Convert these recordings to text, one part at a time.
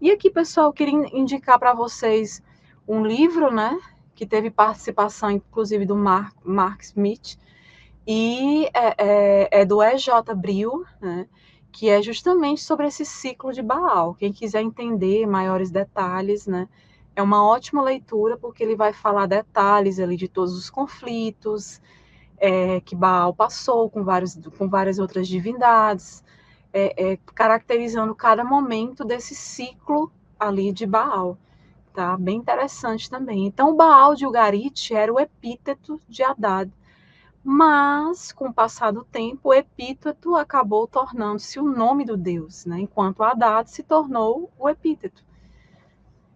E aqui, pessoal, eu queria indicar para vocês um livro, né, que teve participação, inclusive, do Mark Smith, e é do E.J. Brill, né, que é justamente sobre esse ciclo de Baal. Quem quiser entender maiores detalhes, né, é uma ótima leitura, porque ele vai falar detalhes ali de todos os conflitos que Baal passou com várias outras divindades, caracterizando cada momento desse ciclo ali de Baal. Tá? Bem interessante também. Então, o Baal de Ugarit era o epíteto de Hadad, mas, com o passar do tempo, o epíteto acabou tornando-se o nome do deus, né? Enquanto Hadad se tornou o epíteto.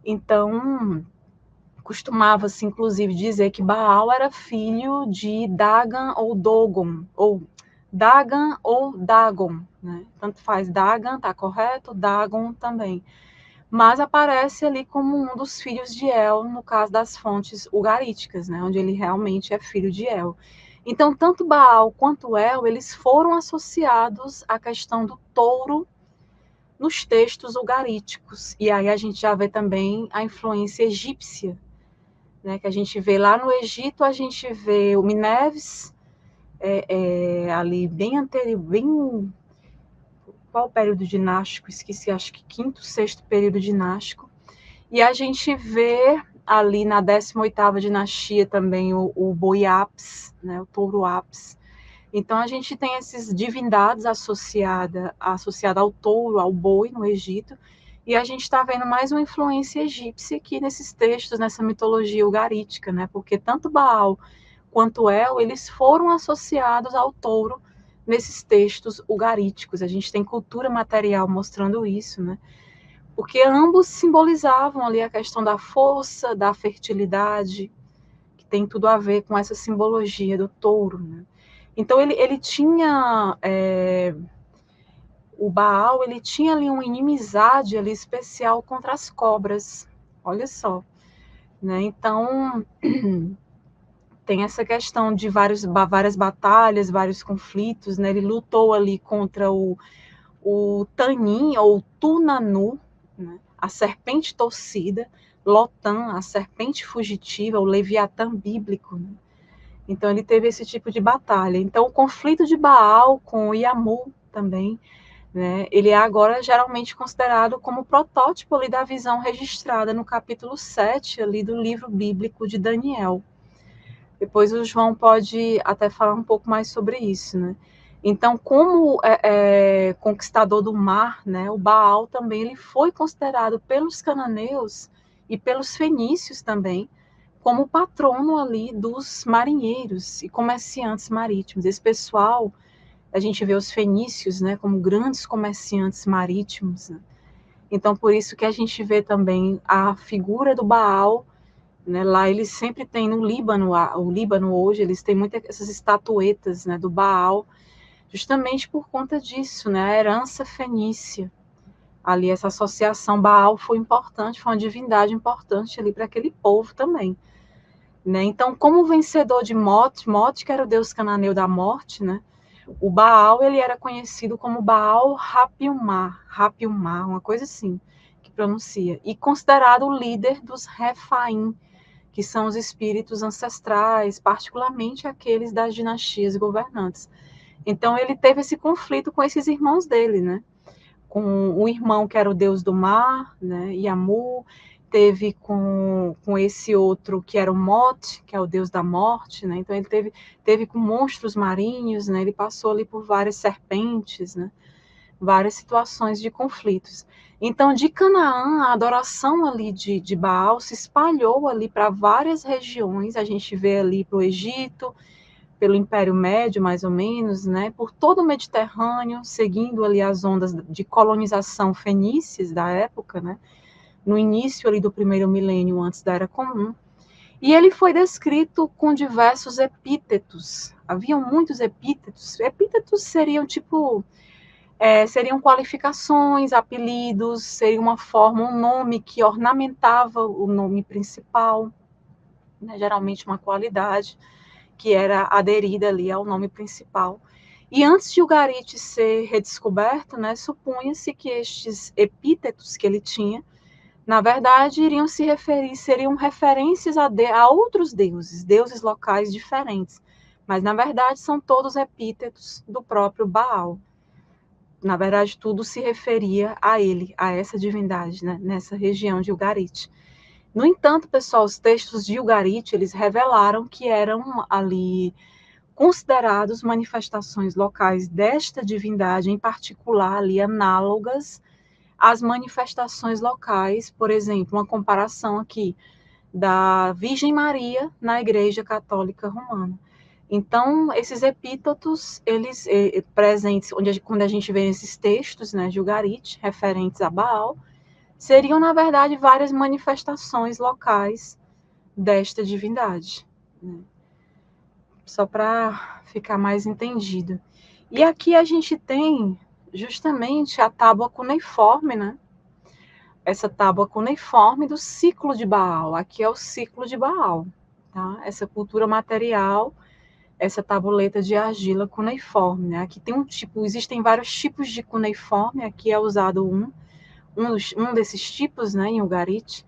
Então, costumava-se, inclusive, dizer que Baal era filho de Dagan ou Dogon, ou Dagan ou Dagon, né? Tanto faz, Dagan, tá correto, Dagon também. Mas aparece ali como um dos filhos de El, no caso das fontes ugaríticas, né? Onde ele realmente é filho de El. Então, tanto Baal quanto El, eles foram associados à questão do touro nos textos ugaríticos. E aí a gente já vê também a influência egípcia, né, que a gente vê lá no Egito, a gente vê o Mineves, ali bem anterior, bem... Qual o período dinástico? Esqueci, acho que quinto, sexto período dinástico. E a gente vê ali na 18ª dinastia também o boi Apis, né, o touro Apis. Então a gente tem essas divindades associada ao touro, ao boi no Egito, e a gente está vendo mais uma influência egípcia aqui nesses textos, nessa mitologia ugarítica, né? Porque tanto Baal quanto El, eles foram associados ao touro nesses textos ugaríticos. A gente tem cultura material mostrando isso, né? Porque ambos simbolizavam ali a questão da força, da fertilidade, que tem tudo a ver com essa simbologia do touro, né? Então ele tinha o Baal, ele tinha ali uma inimizade ali especial contra as cobras. Olha só, né? Então tem essa questão de várias batalhas, vários conflitos, né? Ele lutou ali contra o Tanin ou Tunanu, né? A serpente torcida, Lotan, a serpente fugitiva, o Leviatã bíblico, né? Então ele teve esse tipo de batalha. Então o conflito de Baal com Yamu também, né, ele é agora geralmente considerado como protótipo ali da visão registrada no capítulo 7 ali do livro bíblico de Daniel. Depois o João pode até falar um pouco mais sobre isso, né? Então, como conquistador do mar, né, o Baal também ele foi considerado pelos cananeus e pelos fenícios também como patrono ali dos marinheiros e comerciantes marítimos. Esse pessoal, a gente vê os fenícios, né, como grandes comerciantes marítimos, né? Então, por isso que a gente vê também a figura do Baal, né, lá eles sempre têm no Líbano, o Líbano hoje, eles têm muitas essas estatuetas, né, do Baal, justamente por conta disso, né, a herança fenícia. Ali essa associação Baal foi importante, foi uma divindade importante ali para aquele povo também, né? Então, como vencedor de Mot, que era o deus cananeu da morte, né? O Baal, ele era conhecido como Baal Rapilmar, uma coisa assim, que pronuncia, e considerado o líder dos Refaim, que são os espíritos ancestrais, particularmente aqueles das dinastias governantes. Então, ele teve esse conflito com esses irmãos dele, né? Com o irmão que era o deus do mar, né? Yamu, teve com esse outro que era o Mot, que é o deus da morte, né? Então ele teve com monstros marinhos, né? Ele passou ali por várias serpentes, né? Várias situações de conflitos. Então, de Canaã, a adoração ali de Baal se espalhou ali para várias regiões. A gente vê ali para o Egito, pelo Império Médio, mais ou menos, né, por todo o Mediterrâneo, seguindo ali as ondas de colonização fenícias da época, né, no início ali do primeiro milênio antes da Era Comum. E ele foi descrito com diversos epítetos. Haviam muitos epítetos. Epítetos seriam seriam qualificações, apelidos, seria uma forma, um nome que ornamentava o nome principal, né, geralmente uma qualidade que era aderida ali ao nome principal. E antes de Ugarit ser redescoberto, né, supunha-se que estes epítetos que ele tinha na verdade, iriam se referir, seriam referências a outros deuses, deuses locais diferentes. Mas, na verdade, são todos epítetos do próprio Baal. Na verdade, tudo se referia a ele, a essa divindade, né, nessa região de Ugarit. No entanto, pessoal, os textos de Ugarit, eles revelaram que eram ali considerados manifestações locais desta divindade, em particular ali análogas às manifestações locais, por exemplo, uma comparação aqui da Virgem Maria na Igreja Católica Romana. Então, esses epítetos, eles presentes, quando a gente vê esses textos, né, de Ugarit, referentes a Baal, seriam, na verdade, várias manifestações locais desta divindade, né? Só para ficar mais entendido. E aqui a gente tem justamente a tábua cuneiforme, né? Essa tábua cuneiforme do ciclo de Baal. Aqui é o ciclo de Baal, tá? Essa cultura material, essa tabuleta de argila cuneiforme, né? Aqui tem existem vários tipos de cuneiforme, aqui é usado um desses tipos, né, em Ugarit.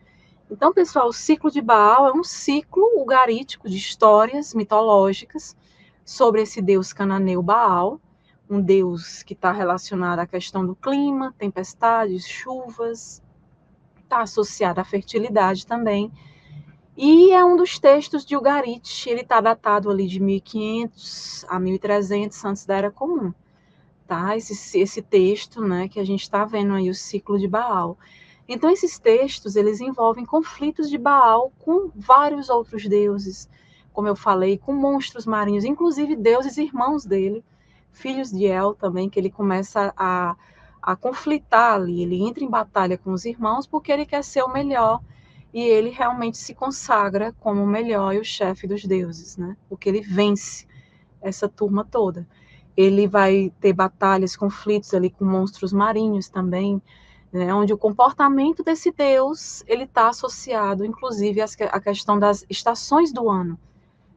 Então, pessoal, o ciclo de Baal é um ciclo ugarítico de histórias mitológicas sobre esse deus cananeu Baal, um deus que está relacionado à questão do clima, tempestades, chuvas, está associado à fertilidade também. E é um dos textos de Ugarit, ele está datado ali de 1500 a 1300 antes da Era Comum. Tá? Esse texto, né, que a gente está vendo aí, o ciclo de Baal. Então, esses textos, eles envolvem conflitos de Baal com vários outros deuses, como eu falei, com monstros marinhos, inclusive deuses irmãos dele, filhos de El também, que ele começa a conflitar ali, ele entra em batalha com os irmãos porque ele quer ser o melhor, e ele realmente se consagra como o melhor e o chefe dos deuses, né? Porque ele vence essa turma toda. Ele vai ter batalhas, conflitos ali com monstros marinhos também, né, onde o comportamento desse deus ele está associado, inclusive, à questão das estações do ano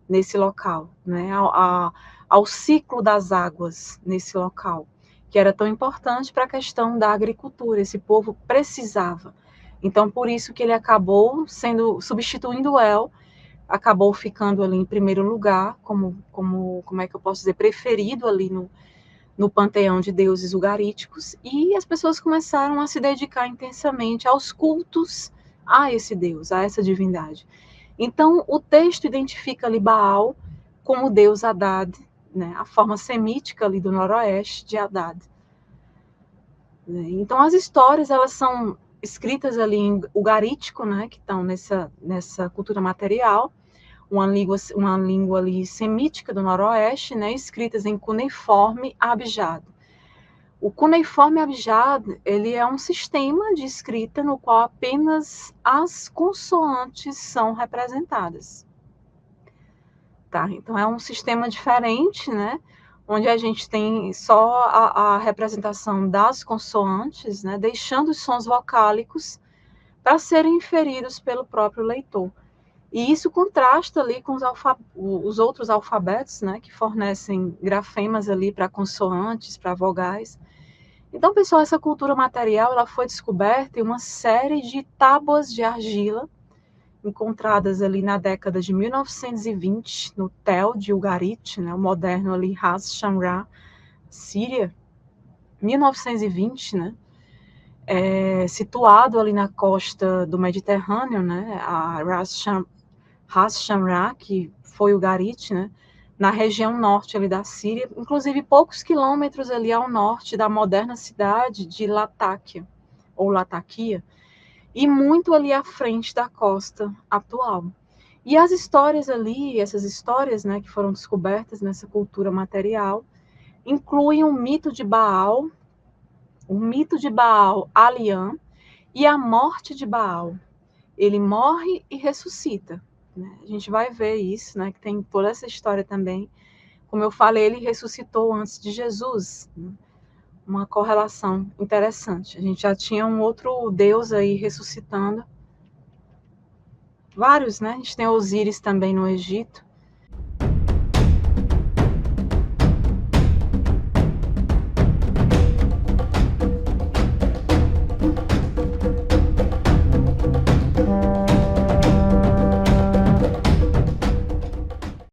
nesse local, né, ao ciclo das águas nesse local, que era tão importante para a questão da agricultura. Esse povo precisava. Então, por isso que ele acabou substituindo El, acabou ficando ali em primeiro lugar, como é que eu posso dizer, preferido ali no panteão de deuses ugaríticos, e as pessoas começaram a se dedicar intensamente aos cultos a esse deus, a essa divindade. Então, o texto identifica ali Baal como o deus Haddad, né, a forma semítica ali do noroeste de Haddad. Então, as histórias, elas são escritas ali em ugarítico, né, que estão nessa cultura material, uma língua ali semítica do noroeste, né, escritas em cuneiforme abjad. O cuneiforme abjad, ele é um sistema de escrita no qual apenas as consoantes são representadas. Tá? Então, é um sistema diferente, né, onde a gente tem só a representação das consoantes, né, deixando os sons vocálicos para serem inferidos pelo próprio leitor. E isso contrasta ali com os outros alfabetos, né, que fornecem grafemas ali para consoantes, para vogais. Então, pessoal, essa cultura material ela foi descoberta em uma série de tábuas de argila encontradas ali na década de 1920 no Tel de Ugarit, né, o moderno ali Ras Shamra, Síria, 1920, né, situado ali na costa do Mediterrâneo, né, a Ras Shamra, que foi Ugarit, né, na região norte ali da Síria, inclusive poucos quilômetros ali ao norte da moderna cidade de Latakia, ou Latakia, e muito ali à frente da costa atual. E as histórias ali, essas histórias, né, que foram descobertas nessa cultura material, incluem o mito de Baal Alian, e a morte de Baal. Ele morre e ressuscita. Né? A gente vai ver isso, né, que tem toda essa história também. Como eu falei, ele ressuscitou antes de Jesus. Né? Uma correlação interessante. A gente já tinha um outro Deus aí ressuscitando. Vários, né? A gente tem Osíris também no Egito.